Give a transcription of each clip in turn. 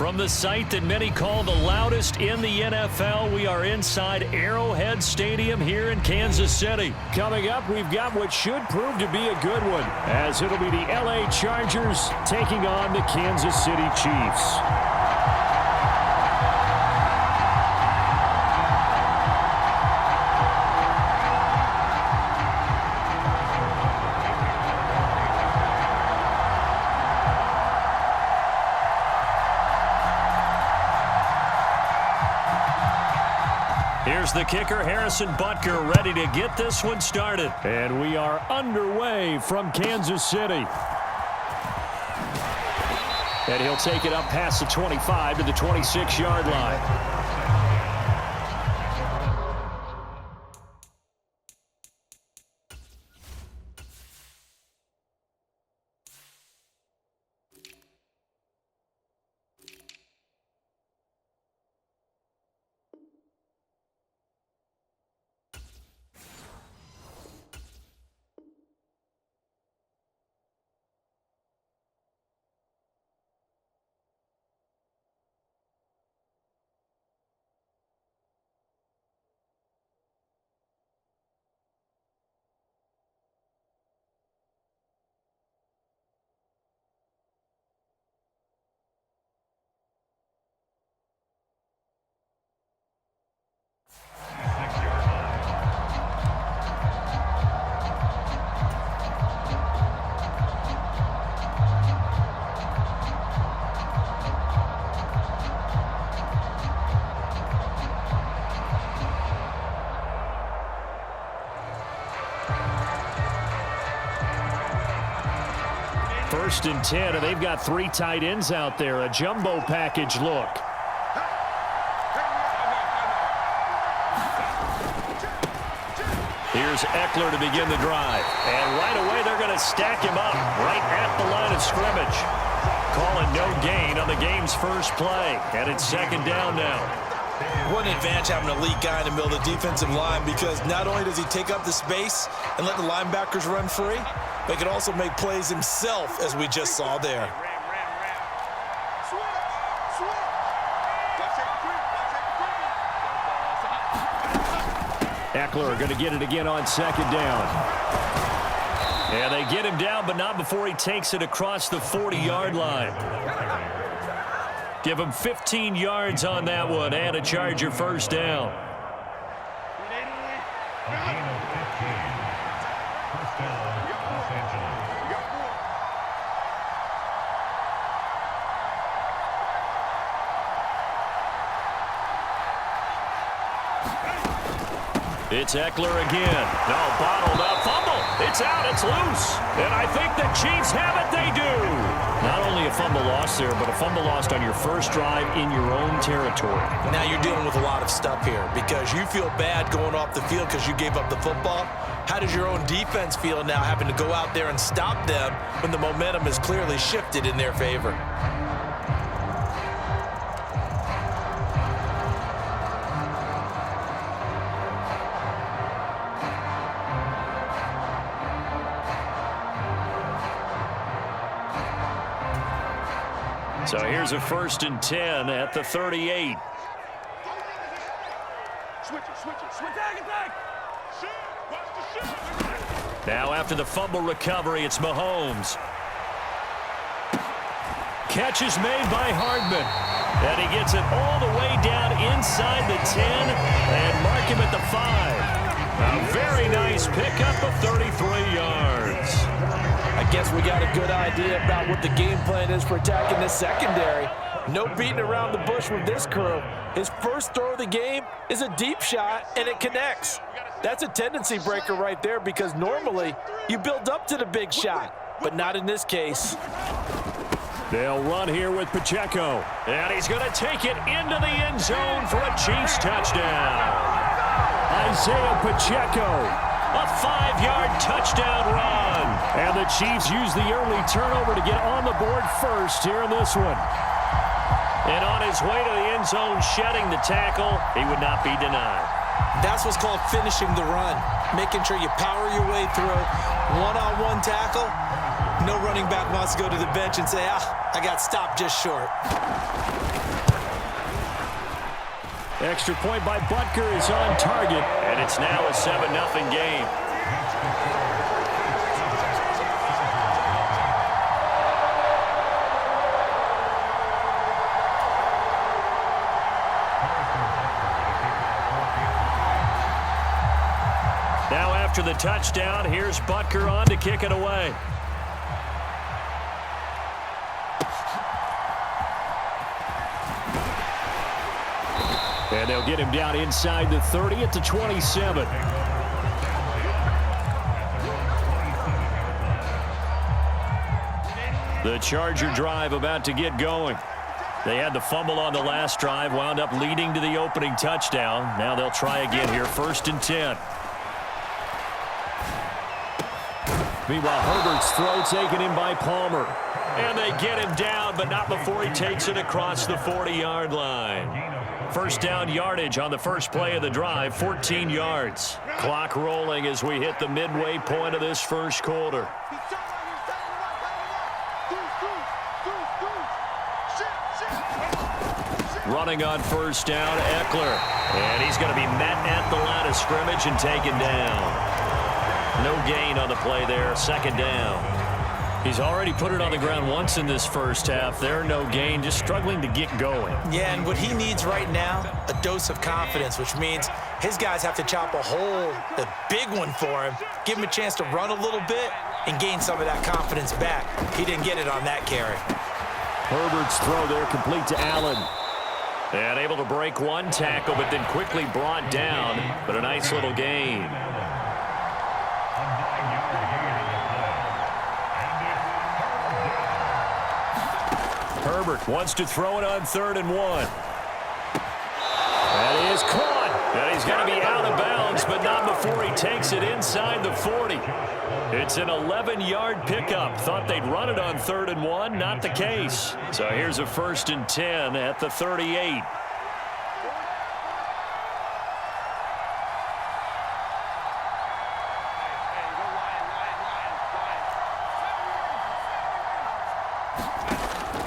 From the site that many call the loudest in the NFL, we are inside Arrowhead Stadium here in Kansas City. Coming up, we've got what should prove to be a good one, as it'll be the LA Chargers taking on the Kansas City Chiefs. Here's the kicker, Harrison Butker, ready to get this one started. And we are underway from Kansas City. And he'll take it up past the 25 to the 26-yard line. First and 10, and they've got three tight ends out there. A jumbo package look. Here's Eckler to begin the drive. And right away, they're going to stack him up right at the line of scrimmage. Calling no gain on the game's first play. And it's second down now. What an advantage having a lead guy in the middle of the defensive line, because not only does he take up the space and let the linebackers run free, but he can also make plays himself, as we just saw there. Eckler going to get it again on second down. And they get him down, but not before he takes it across the 40-yard line. Give him 15 yards on that one and a Charger first down. It's Eckler again. No, bottled up. Fumble. It's out. It's loose. And I think the Chiefs have it. They do. Not only a fumble lost there, but a fumble lost on your first drive in your own territory. Now you're dealing with a lot of stuff here, because you feel bad going off the field because you gave up the football. How does your own defense feel now, having to go out there and stop them when the momentum is clearly shifted in their favor? So here's a first and 10 at the 38. Now after the fumble recovery, it's Mahomes. Catch is made by Hardman. And he gets it all the way down inside the 10 and mark him at the 5. A very nice pickup of 33 yards. I guess we got a good idea about what the game plan is for attacking this secondary. No beating around the bush with this crew. His first throw of the game is a deep shot, and it connects. That's a tendency breaker right there, because normally you build up to the big shot, but not in this case. They'll run here with Pacheco. And he's going to take it into the end zone for a Chiefs touchdown. Isaiah Pacheco. A 5-yard touchdown run. And the Chiefs use the early turnover to get on the board first here in this one. And on his way to the end zone, shedding the tackle, he would not be denied. That's what's called finishing the run, making sure you power your way through one-on-one tackle. No running back wants to go to the bench and say, I got stopped just short. Extra point by Butker is on target. And it's now a 7-0 game. Now after the touchdown, here's Butker on to kick it away. And they'll get him down inside the 30 at the 27. The Charger drive about to get going. They had the fumble on the last drive, wound up leading to the opening touchdown. Now they'll try again here, 1st and 10. Meanwhile, Herbert's throw taken in by Palmer. And they get him down, but not before he takes it across the 40-yard line. First down yardage on the first play of the drive, 14 yards. Clock rolling as we hit the midway point of this first quarter. Running on first down, Eckler. And he's going to be met at the line of scrimmage and taken down. No gain on the play there, 2nd down. He's already put it on the ground once in this first half. There, no gain, just struggling to get going. Yeah, and what he needs right now, a dose of confidence, which means his guys have to chop a hole, a big one for him, give him a chance to run a little bit and gain some of that confidence back. He didn't get it on that carry. Herbert's throw there complete to Allen. And able to break one tackle, but then quickly brought down. But a nice little gain. Herbert wants to throw it on 3rd and 1. That is caught. And he's going to be out of bounds, but not before he takes it inside the 40. It's an 11-yard pickup. Thought they'd run it on 3rd and 1. Not the case. So here's a 1st and 10 at the 38.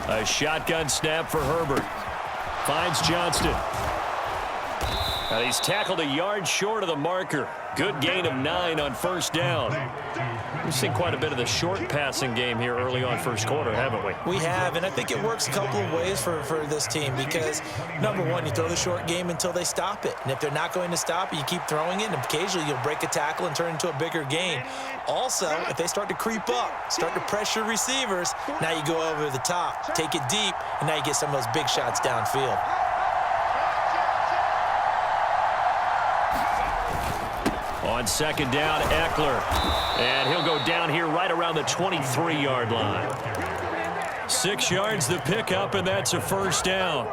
A shotgun snap for Herbert. Finds Johnston. And he's tackled a yard short of the marker. Good gain of 9 on 1st down. We've seen quite a bit of the short passing game here early on first quarter, haven't we? We have, and I think it works a couple of ways for this team because, number one, you throw the short game until they stop it. And if they're not going to stop it, you keep throwing it, and occasionally you'll break a tackle and turn it into a bigger gain. Also, if they start to creep up, start to pressure receivers, now you go over the top, take it deep, and now you get some of those big shots downfield. On 2nd down, Eckler. And he'll go down here right around the 23-yard line. 6 yards the pickup, and that's a 1st down.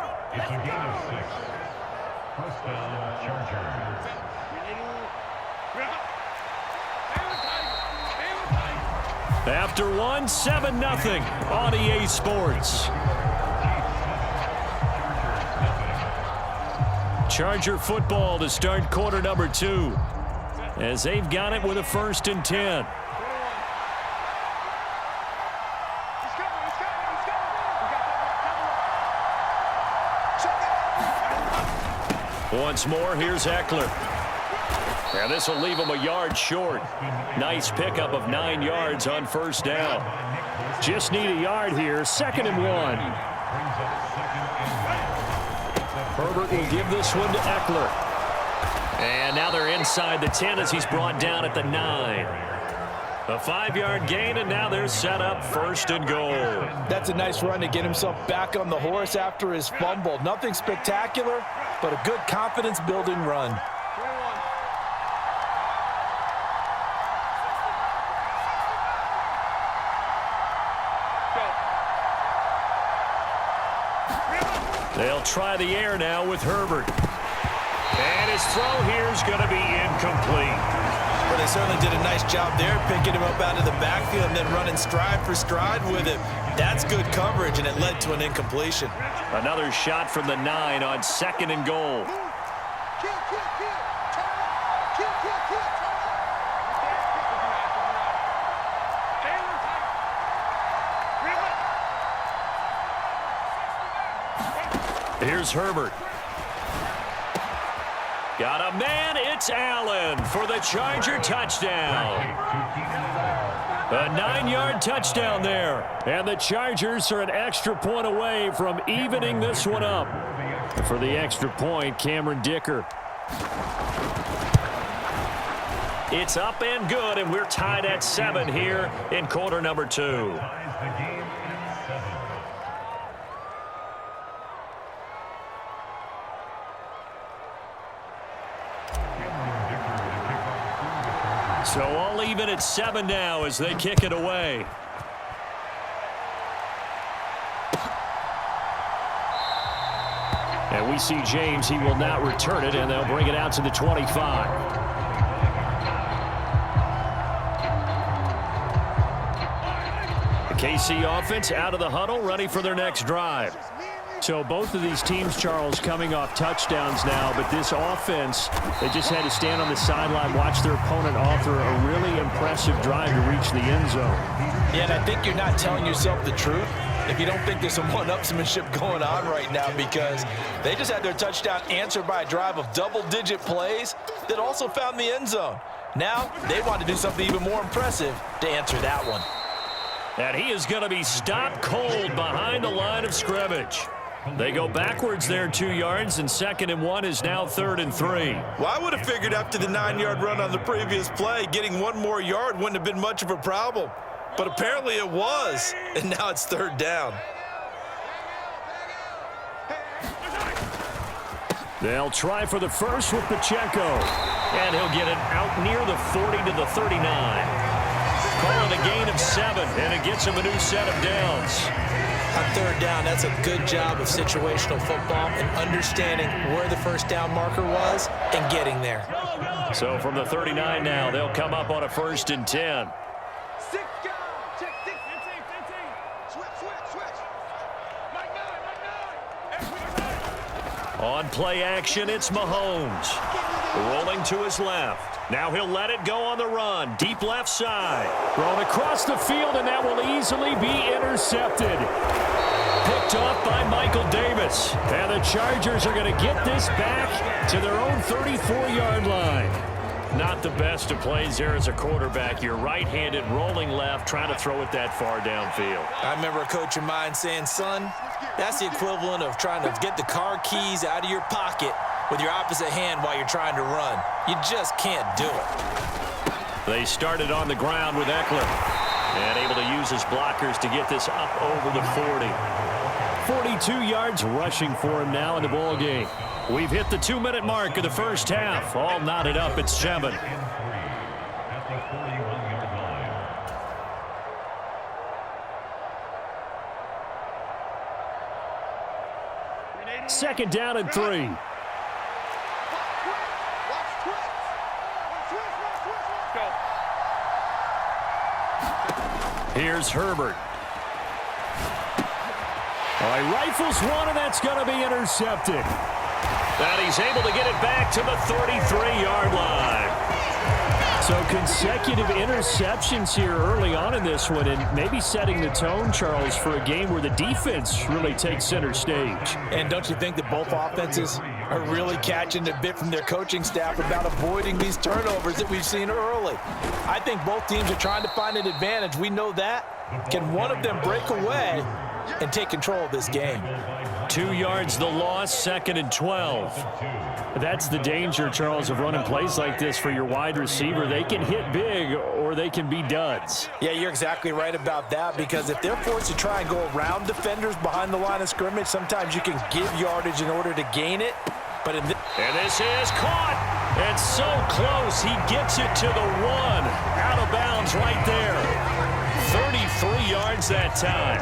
After 1, 7-0 on EA Sports. Charger football to start quarter number 2. As they've got it with a 1st and 10. Once more, here's Eckler. And this will leave him a yard short. Nice pickup of 9 yards on 1st down. Just need a yard here, 2nd and 1. Herbert will give this one to Eckler. And now they're inside the 10 as he's brought down at the 9. A 5-yard gain, and now they're set up 1st and goal. That's a nice run to get himself back on the horse after his fumble. Nothing spectacular, but a good confidence-building run. They'll try the air now with Herbert. And his throw here is going to be incomplete. Well, they certainly did a nice job there, picking him up out of the backfield and then running stride for stride with him. That's good coverage, and it led to an incompletion. Another shot from the 9 on 2nd and goal. Here's Herbert. Got a man, it's Allen for the Charger touchdown. A 9-yard touchdown there. And the Chargers are an extra point away from evening this one up. For the extra point, Cameron Dicker. It's up and good, and we're tied at 7 here in quarter number 2. So all even at 7 now as they kick it away. And we see James. He will not return it, and they'll bring it out to the 25. The KC offense out of the huddle, ready for their next drive. So both of these teams, Charles, coming off touchdowns now, but this offense, they just had to stand on the sideline, watch their opponent author a really impressive drive to reach the end zone. Yeah, and I think you're not telling yourself the truth if you don't think there's some one-upsmanship going on right now, because they just had their touchdown answered by a drive of double-digit plays that also found the end zone. Now they want to do something even more impressive to answer that one. And he is going to be stopped cold behind the line of scrimmage. They go backwards there 2 yards, and 2nd and 1 is now 3rd and 3. Well, I would have figured after the 9-yard run on the previous play, getting 1 more yard wouldn't have been much of a problem. But apparently it was, and now it's 3rd down. They'll try for the first with Pacheco. And he'll get it out near the 40 to the 39. Call it a gain of 7, and it gets him a new set of downs. On 3rd down, that's a good job of situational football and understanding where the first down marker was and getting there. So from the 39 now, they'll come up on a 1st and 10. On play action, it's Mahomes. Rolling to his left. Now he'll let it go on the run. Deep left side. Thrown across the field, and that will easily be intercepted. Picked off by Michael Davis. And the Chargers are going to get this back to their own 34-yard line. Not the best of plays there as a quarterback. You're right-handed, rolling left, trying to throw it that far downfield. I remember a coach of mine saying, son, that's the equivalent of trying to get the car keys out of your pocket with your opposite hand while you're trying to run. You just can't do it. They started on the ground with Eckler. And able to use his blockers to get this up over the 40. 42 yards rushing for him now in the ball game. We've hit the 2-minute mark of the first half. All knotted up at 7. Second down and 3. Here's Herbert. He rifles one, and that's going to be intercepted. And he's able to get it back to the 33-yard line. So consecutive interceptions here early on in this one, and maybe setting the tone, Charles, for a game where the defense really takes center stage. And don't you think that both offenses are really catching a bit from their coaching staff about avoiding these turnovers that we've seen early? I think both teams are trying to find an advantage. We know that. Can one of them break away and take control of this game? 2 yards the loss, 2nd and 12. That's the danger, Charles, of running plays like this for your wide receiver. They can hit big or they can be duds. Yeah, you're exactly right about that, because if they're forced to try and go around defenders behind the line of scrimmage, sometimes you can give yardage in order to gain it. But in and this is caught. And so close. He gets it to the 1. Out of bounds right there. 33 yards that time.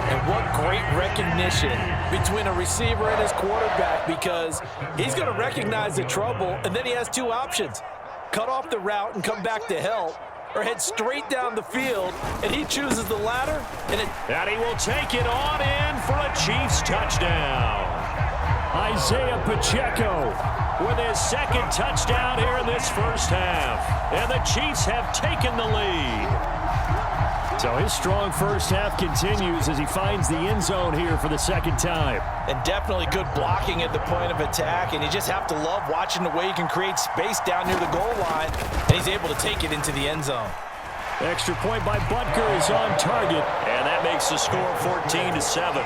And what great recognition between a receiver and his quarterback, because he's going to recognize the trouble, and then he has 2 options. Cut off the route and come back to help, or head straight down the field, and he chooses the latter. And he will take it on in for a Chiefs touchdown. Isaiah Pacheco with his 2nd touchdown here in this first half. And the Chiefs have taken the lead. So his strong first half continues as he finds the end zone here for the second time. And definitely good blocking at the point of attack, and you just have to love watching the way he can create space down near the goal line, and he's able to take it into the end zone. Extra point by Butker is on target. And that makes the score 14-7.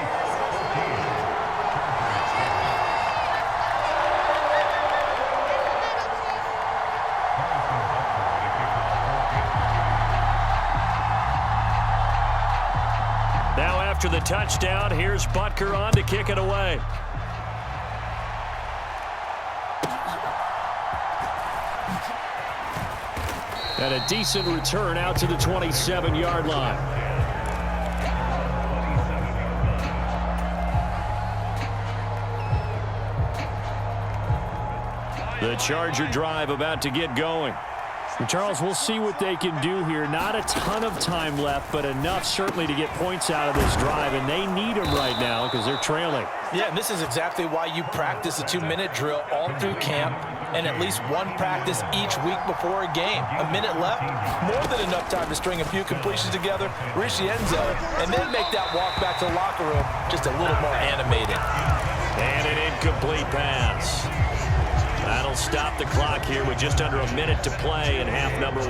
Now after the touchdown, here's Butker on to kick it away. And a decent return out to the 27-yard line. The Charger drive about to get going. And Charles, we'll see what they can do here. Not a ton of time left, but enough certainly to get points out of this drive, and they need them right now because they're trailing. Yeah, and this is exactly why you practice a 2-minute drill all through camp and at least one practice each week before a game. A minute left, more than enough time to string a few completions together, reach the end zone, and then make that walk back to the locker room just a little more animated. And an incomplete pass. That'll stop the clock here with just under a minute to play in half number 1.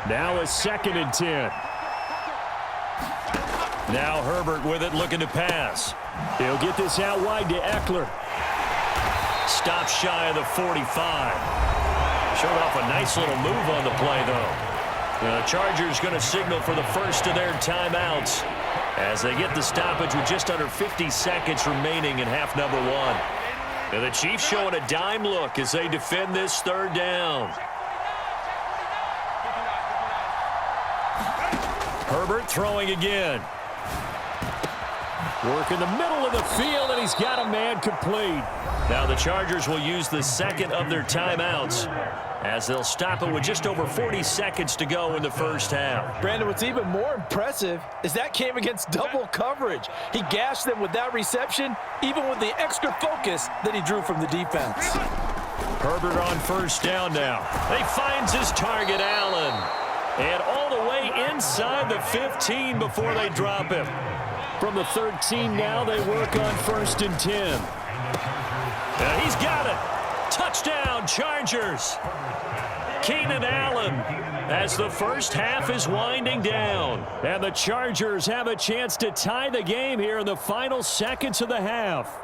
Now a 2nd and 10. Now Herbert with it, looking to pass. He'll get this out wide to Eckler. Stop shy of the 45. Showed off a nice little move on the play, though. The Chargers going to signal for the first of their timeouts as they get the stoppage with just under 50 seconds remaining in half number 1. And the Chiefs showing a dime look as they defend this 3rd down. Herbert throwing again. Work in the middle of the field, and he's got a man complete. Now the Chargers will use the 2nd of their timeouts as they'll stop it with just over 40 seconds to go in the first half. Brandon, what's even more impressive is that came against double coverage. He gashed them with that reception, even with the extra focus that he drew from the defense. Herbert on 1st down now. He finds his target, Allen. And all the way inside the 15 before they drop him. From the 13 now, they work on 1st and 10. He's got it. Touchdown, Chargers. Keenan Allen as the first half is winding down. And the Chargers have a chance to tie the game here in the final seconds of the half.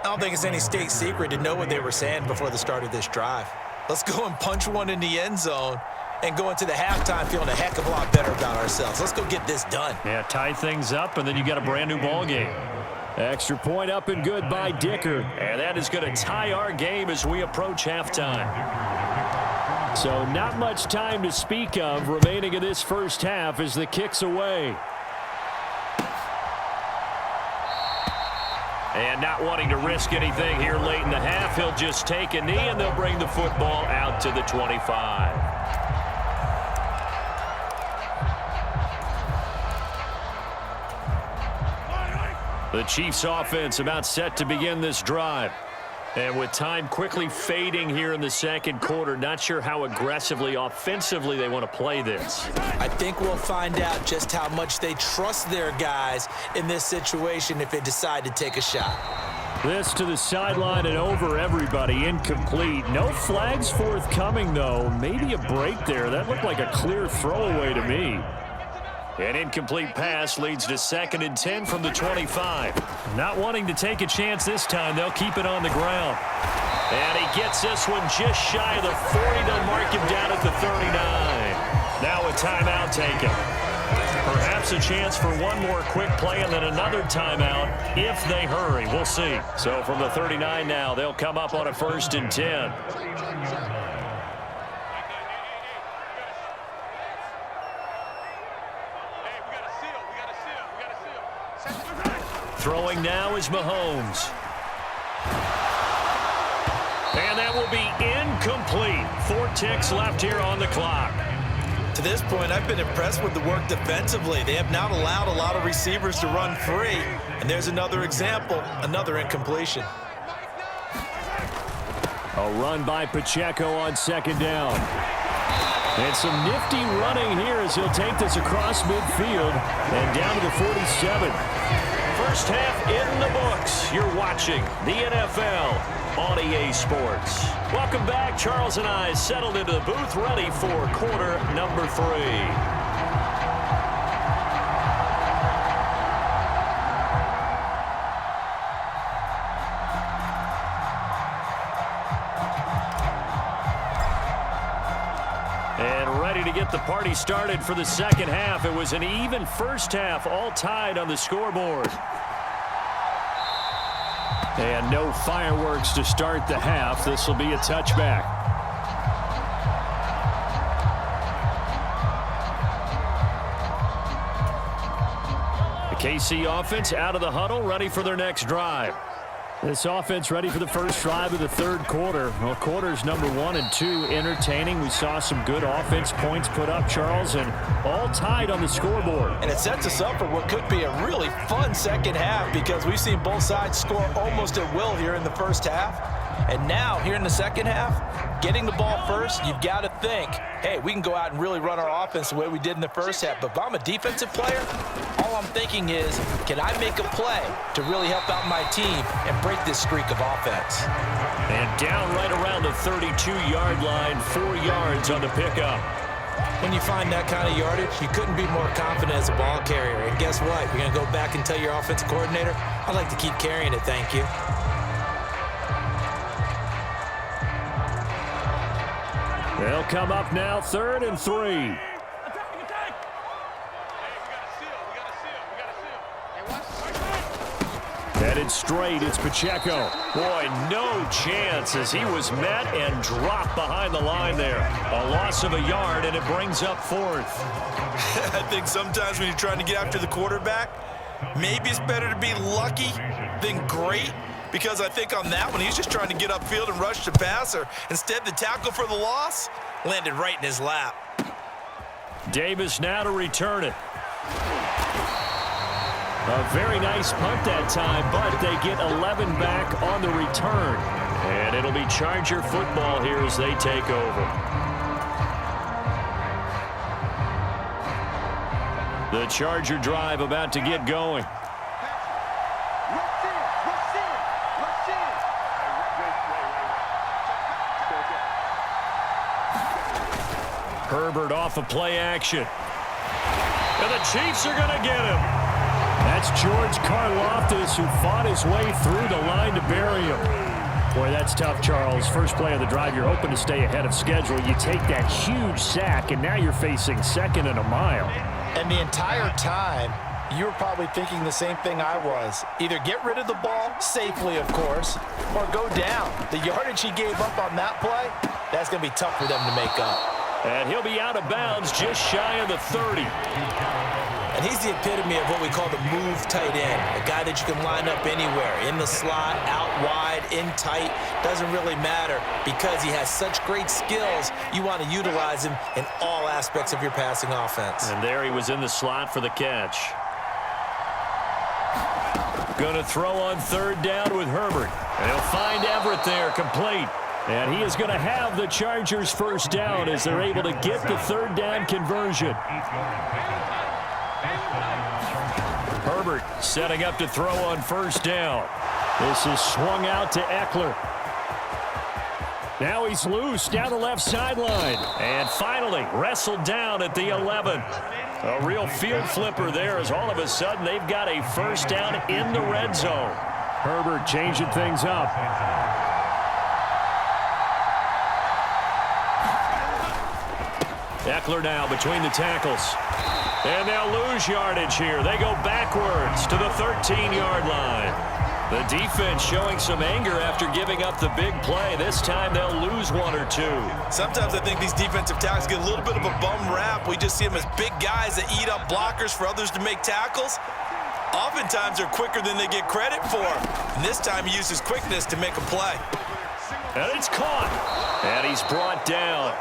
I don't think it's any state secret to know what they were saying before the start of this drive. Let's go and punch one in the end zone and go into the halftime feeling a heck of a lot better about ourselves. Let's go get this done. Yeah, tie things up, and then you got a brand new ball game. Extra point up and good by Dicker. And that is going to tie our game as we approach halftime. So not much time to speak of remaining in this first half as the kick's away. And not wanting to risk anything here late in the half, he'll just take a knee, and they'll bring the football out to the 25. The Chiefs offense about set to begin this drive. And with time quickly fading here in the 2nd quarter, not sure how aggressively, offensively they want to play this. I think we'll find out just how much they trust their guys in this situation if they decide to take a shot. This to the sideline and over everybody, incomplete. No flags forthcoming, though. Maybe a break there. That looked like a clear throwaway to me. An incomplete pass leads to 2nd and 10 from the 25. Not wanting to take a chance this time, they'll keep it on the ground. And he gets this one just shy of the 40. They'll mark him down at the 39. Now a timeout taken. Perhaps a chance for one more quick play and then another timeout if they hurry. We'll see. So from the 39 now, they'll come up on a 1st and 10. Throwing now is Mahomes. And that will be incomplete. 4 ticks left here on the clock. To this point, I've been impressed with the work defensively. They have not allowed a lot of receivers to run free. And there's another example, another incompletion. A run by Pacheco on 2nd down. And some nifty running here as he'll take this across midfield and down to the 47. First half in the books. You're watching the NFL on EA Sports. Welcome back. Charles and I settled into the booth, ready for quarter number 3. To get the party started for the second half. It was an even first half, all tied on the scoreboard. And no fireworks to start the half. This will be a touchback. The KC offense out of the huddle, ready for their next drive. This offense ready for the first drive of the third quarter. Well, quarters number 1 and 2 entertaining. We saw some good offense points put up, Charles, and all tied on the scoreboard. And it sets us up for what could be a really fun second half because we've seen both sides score almost at will here in the first half. And now, here in the second half, getting the ball first, you've got to think, hey, we can go out and really run our offense the way we did in the first half. But if I'm a defensive player, all I'm thinking is, can I make a play to really help out my team and break this streak of offense? And down right around the 32-yard line, 4 yards on the pickup. When you find that kind of yardage, you couldn't be more confident as a ball carrier. And guess what? You're going to go back and tell your offensive coordinator, I'd like to keep carrying it, thank you. They'll come up now, 3rd and 3. Headed straight, it's Pacheco. Boy, no chance as he was met and dropped behind the line there. A loss of a yard, and it brings up 4th. I think sometimes when you're trying to get after the quarterback, maybe it's better to be lucky than great. Because I think on that one, he's just trying to get upfield and rush the passer. Instead, the tackle for the loss landed right in his lap. Davis now to return it. A very nice punt that time, but they get 11 back on the return. And it'll be Charger football here as they take over. The Charger drive about to get going. Herbert off of play action. And the Chiefs are going to get him. That's George Karlaftis, who fought his way through the line to bury him. Boy, that's tough, Charles. First play of the drive, you're hoping to stay ahead of schedule. You take that huge sack, and now you're facing 2nd and a mile. And the entire time, you were probably thinking the same thing I was. Either get rid of the ball, safely, of course, or go down. The yardage he gave up on that play, that's going to be tough for them to make up. And he'll be out of bounds just shy of the 30. And he's the epitome of what we call the move tight end. A guy that you can line up anywhere, in the slot, out wide, in tight. Doesn't really matter because he has such great skills. You want to utilize him in all aspects of your passing offense. And there he was in the slot for the catch. Going to throw on 3rd down with Herbert. And he'll find Everett there, complete. And he is going to have the Chargers first down as they're able to get the 3rd down conversion. Herbert setting up to throw on 1st down. This is swung out to Eckler. Now he's loose down the left sideline. And finally wrestled down at the 11. A real field flipper there as all of a sudden they've got a first down in the red zone. Herbert changing things up. Eckler now between the tackles. And they'll lose yardage here. They go backwards to the 13-yard line. The defense showing some anger after giving up the big play. This time they'll lose 1 or 2. Sometimes I think these defensive tackles get a little bit of a bum rap. We just see them as big guys that eat up blockers for others to make tackles. Oftentimes they're quicker than they get credit for. And this time he uses quickness to make a play. And it's caught. And he's brought down.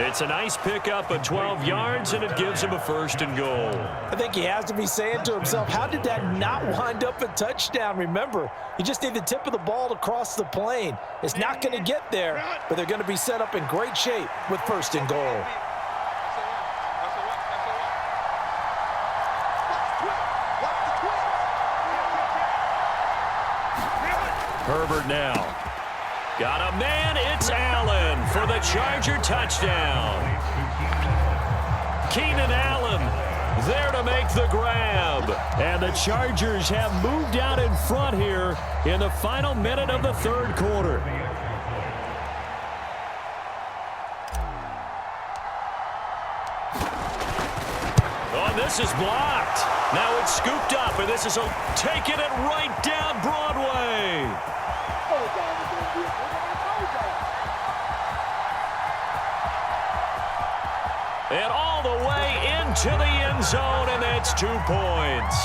It's a nice pickup of 12 yards, and it gives him a 1st and goal. I think he has to be saying to himself, how did that not wind up a touchdown? Remember, you just need the tip of the ball to cross the plane. It's not going to get there, but they're going to be set up in great shape with 1st and goal. Herbert now. Got a man, it's Allen for the Charger touchdown. Keenan Allen there to make the grab. And the Chargers have moved out in front here in the final minute of the 3rd quarter. Oh, this is blocked. Now it's scooped up, and this is taking it right down Broadway. And all the way into the end zone, and that's 2 points.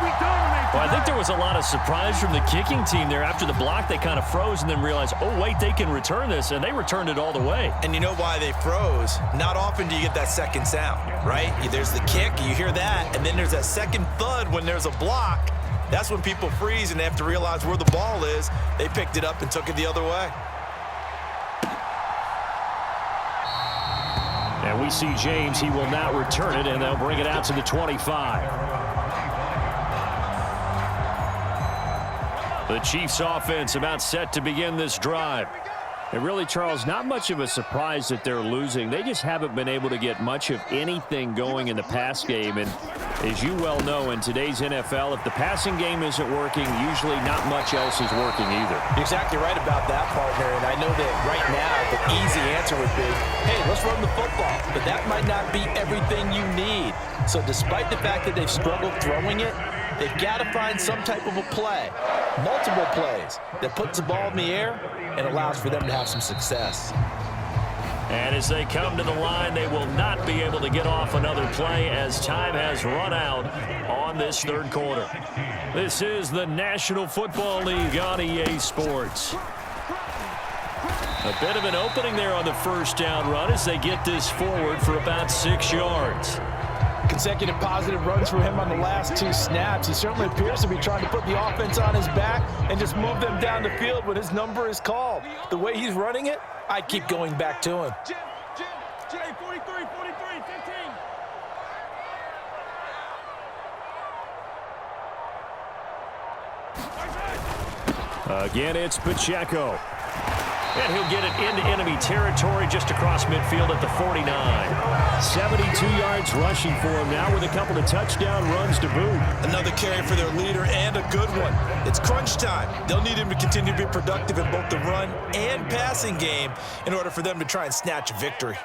We dominate. Well, I think there was a lot of surprise from the kicking team there. After the block, they kind of froze and then realized, oh, wait, they can return this, and they returned it all the way. And you know why they froze? Not often do you get that second sound, right? There's the kick, you hear that, and then there's that second thud when there's a block. That's when people freeze and they have to realize where the ball is. They picked it up and took it the other way. And we see James. He will now return it, and they'll bring it out to the 25. The Chiefs offense about set to begin this drive. And really, Charles, not much of a surprise that they're losing. They just haven't been able to get much of anything going in the pass game. And as you well know, in today's NFL, if the passing game isn't working, usually not much else is working either. You're exactly right about that, partner. And I know that right now the easy answer would be, hey, let's run the football. But that might not be everything you need. So despite the fact that they've struggled throwing it, they've got to find some type of a play, multiple plays, that puts the ball in the air and allows for them to have some success. And as they come to the line, they will not be able to get off another play as time has run out on this 3rd quarter. This is the National Football League on EA Sports. A bit of an opening there on the 1st down run as they get this forward for about 6 yards. Consecutive positive runs for him on the last 2 snaps. He certainly appears to be trying to put the offense on his back and just move them down the field when his number is called. The way he's running it, I'd keep going back to him. Jay, 43, 15. Again, it's Pacheco. And he'll get it into enemy territory just across midfield at the 49. 72 yards rushing for him now with a couple of touchdown runs to boot. Another carry for their leader and a good one. It's crunch time. They'll need him to continue to be productive in both the run and passing game in order for them to try and snatch a victory.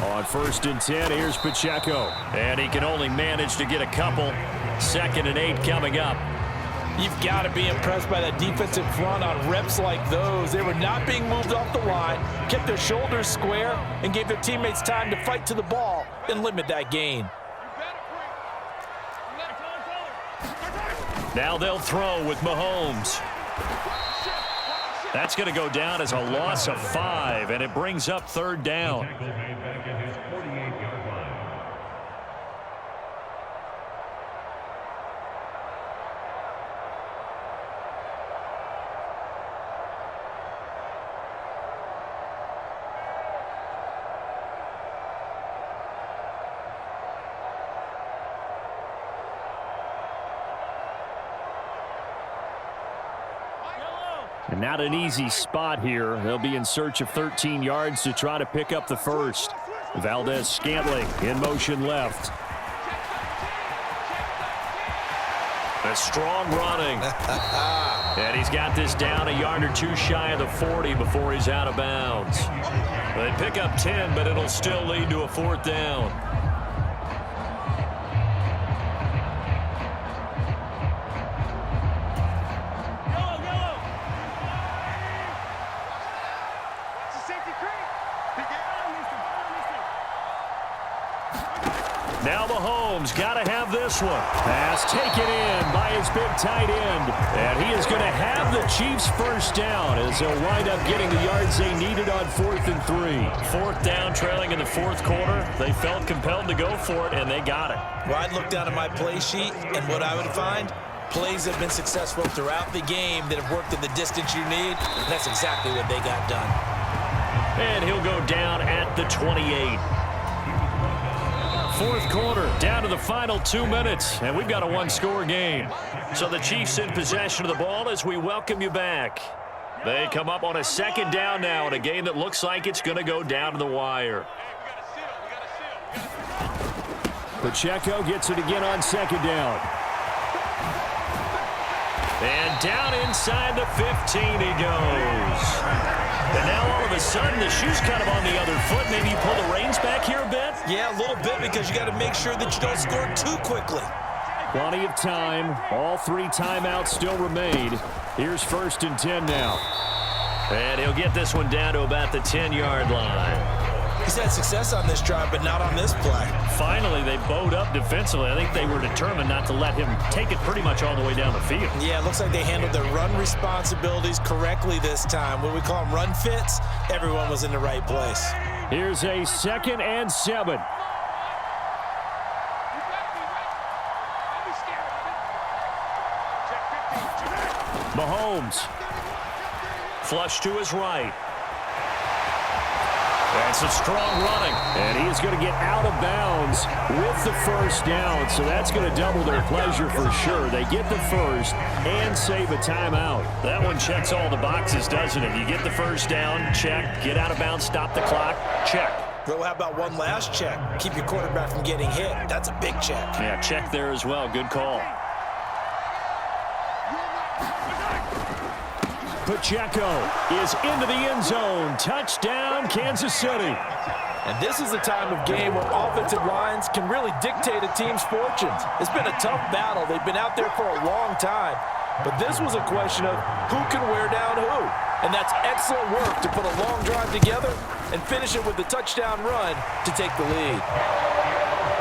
On 1st and 10, here's Pacheco. And he can only manage to get a couple. 2nd and 8 coming up. You've got to be impressed by that defensive front on reps like those. They were not being moved off the line, kept their shoulders square, and gave their teammates time to fight to the ball and limit that gain. Now they'll throw with Mahomes. That's going to go down as a loss of 5, and it brings up 3rd down. And not an easy spot here. They'll be in search of 13 yards to try to pick up the 1st. Valdez-Scantling in motion left. A strong running. And he's got this down a yard or 2 shy of the 40 before he's out of bounds. They pick up 10, but it'll still lead to a 4th down. Now Mahomes got to have this one. Pass taken in by his big tight end. And he is going to have the Chiefs first down as they'll wind up getting the yards they needed on 4th and 3. 4th down, trailing in the 4th quarter. They felt compelled to go for it, and they got it. Well, I'd look down at my play sheet, and what I would find, plays have been successful throughout the game that have worked at the distance you need. And that's exactly what they got done. And he'll go down at the 28. 4th quarter, down to the final 2 minutes, and we've got a one-score game. So the Chiefs in possession of the ball as we welcome you back. They come up on a 2nd down now in a game that looks like it's going to go down to the wire. Pacheco gets it again on 2nd down. And down inside the 15 he goes. And now all of a sudden the shoe's kind of on the other foot. Maybe you pull the reins back here a bit? Yeah, a little bit, because you got to make sure that you don't score too quickly. Plenty of time. All 3 timeouts still remain. Here's 1st and 10 now. And he'll get this one down to about the 10-yard line. He's had success on this drive, but not on this play. Finally, they bowed up defensively. I think they were determined not to let him take it pretty much all the way down the field. Yeah, it looks like they handled their run responsibilities correctly this time. What we call them run fits, everyone was in the right place. Here's a 2nd and 7. Mahomes. Flush to his right. That's a strong running. And he is going to get out of bounds with the 1st down, so that's going to double their pleasure for sure. They get the 1st and save a timeout. That one checks all the boxes, doesn't it? You get the 1st down, check. Get out of bounds, stop the clock, check. Well, how about one last check? Keep your quarterback from getting hit. That's a big check. Yeah, check there as well. Good call. Pacheco is into the end zone. Touchdown, Kansas City. And this is a time of game where offensive lines can really dictate a team's fortunes. It's been a tough battle. They've been out there for a long time. But this was a question of who can wear down who. And that's excellent work to put a long drive together and finish it with the touchdown run to take the lead.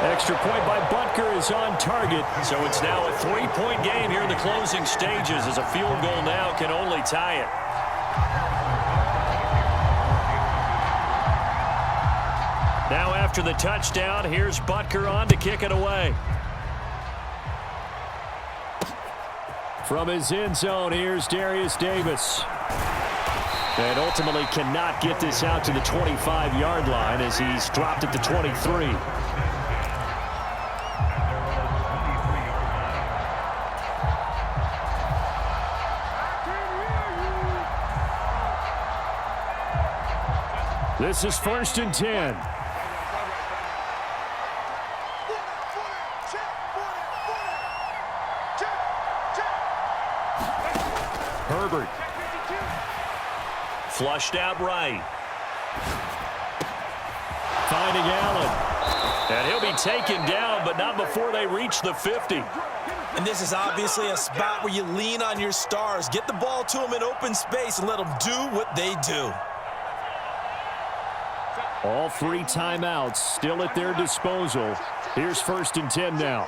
Extra point by Butker is on target. So it's now a 3-point game here in the closing stages as a field goal now can only tie it. Now after the touchdown, here's Butker on to kick it away. From his end zone, here's Darius Davis. And ultimately cannot get this out to the 25-yard line as he's dropped at the 23. This is 1st and 10. Herbert. Flushed out right. Finding Allen. And he'll be taken down, but not before they reach the 50. And this is obviously a spot where you lean on your stars. Get the ball to them in open space and let them do what they do. All 3 timeouts still at their disposal. Here's 1st and 10 now.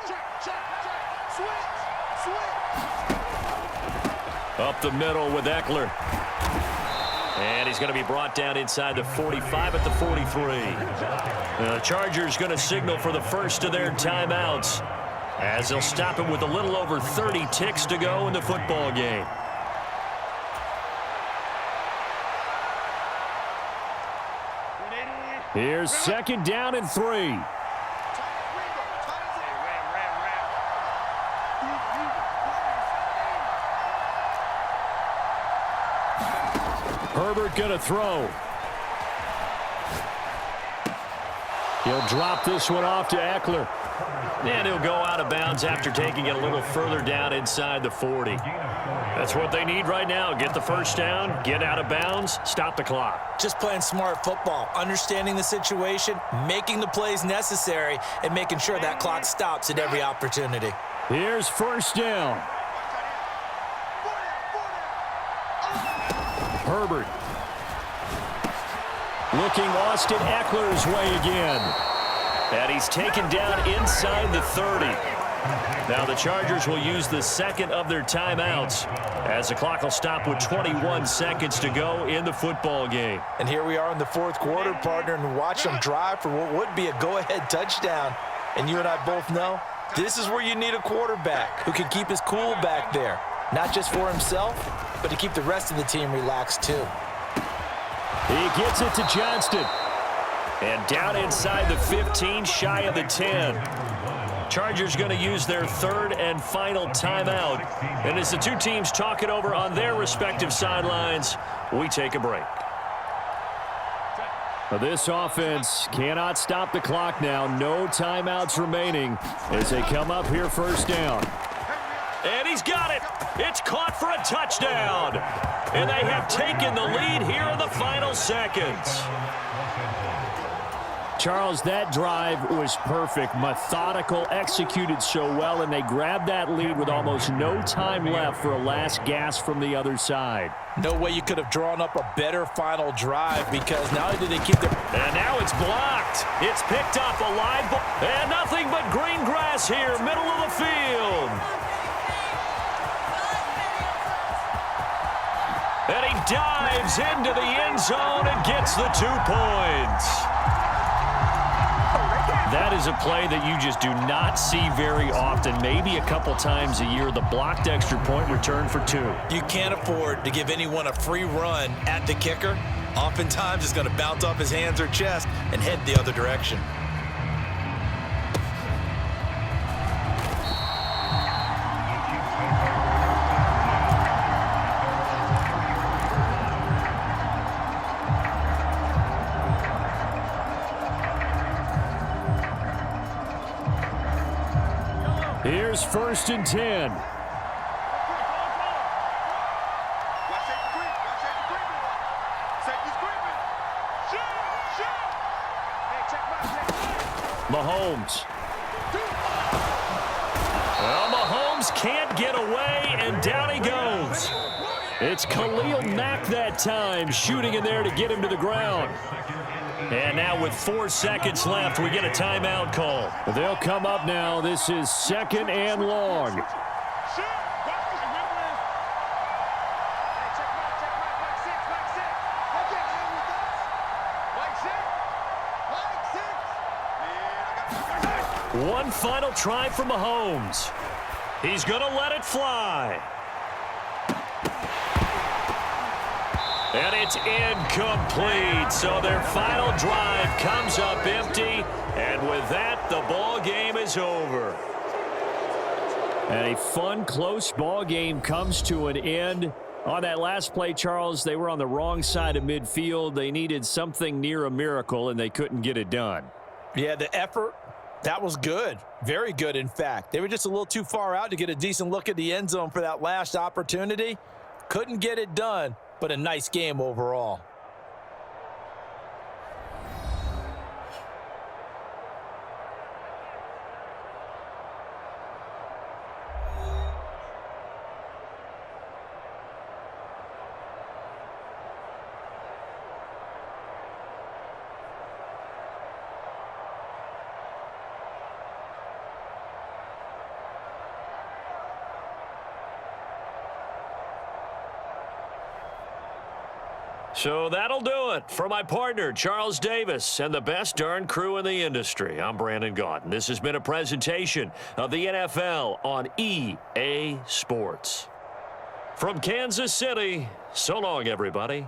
Up the middle with Eckler. And he's going to be brought down inside the 45 at the 43. The Chargers going to signal for the first of their timeouts as they'll stop him with a little over 30 ticks to go in the football game. Here's 2nd down and 3. Herbert going to throw. He'll drop this one off to Eckler. And he'll go out of bounds after taking it a little further down inside the 40. That's what they need right now. Get the 1st down, get out of bounds, stop the clock. Just playing smart football, understanding the situation, making the plays necessary, and making sure that clock stops at every opportunity. Here's 1st down. Herbert. Looking Austin Eckler's way again. And he's taken down inside the 30. Now the Chargers will use the second of their timeouts as the clock will stop with 21 seconds to go in the football game. And here we are in the fourth quarter, partner, and watch them drive for what would be a go-ahead touchdown. And you and I both know this is where you need a quarterback who can keep his cool back there, not just for himself, but to keep the rest of the team relaxed too. He gets it to Johnston. And down inside the 15, shy of the 10. Chargers going to use their third and final timeout. And as the two teams talk it over on their respective sidelines, we take a break. This offense cannot stop the clock now. No timeouts remaining as they come up here first down. And he's got it. It's caught for a touchdown. And they have taken the lead here in the final seconds. Charles, that drive was perfect, methodical, executed so well, and they grabbed that lead with almost no time left for a last gasp from the other side. No way you could have drawn up a better final drive, because not only did they keep their... And now it's blocked. It's picked up a live ball. And nothing but green grass here, middle of the field. And he dives into the end zone and gets the 2 points. That is a play that you just do not see very often. Maybe a couple times a year, the blocked extra point return for 2. You can't afford to give anyone a free run at the kicker. Oftentimes, it's going to bounce off his hands or chest and head the other direction. Here's first and 10. Mahomes. Well, Mahomes can't get away, and down he goes. It's Khalil Mack that time, shooting in there to get him to the ground. And now with 4 seconds left, we get a timeout call. They'll come up now. This is second and long. One final try from Mahomes. He's going to let it fly. And it's incomplete. So their final drive comes up empty. And with that, the ball game is over. And a fun, close ball game comes to an end. On that last play, Charles, they were on the wrong side of midfield. They needed something near a miracle, and they couldn't get it done. Yeah, the effort, that was good. Very good, in fact. They were just a little too far out to get a decent look at the end zone for that last opportunity. Couldn't get it done, but a nice game overall. So that'll do it for my partner, Charles Davis, and the best darn crew in the industry. I'm Brandon Gaudin. This has been a presentation of the NFL on EA Sports. From Kansas City, so long, everybody.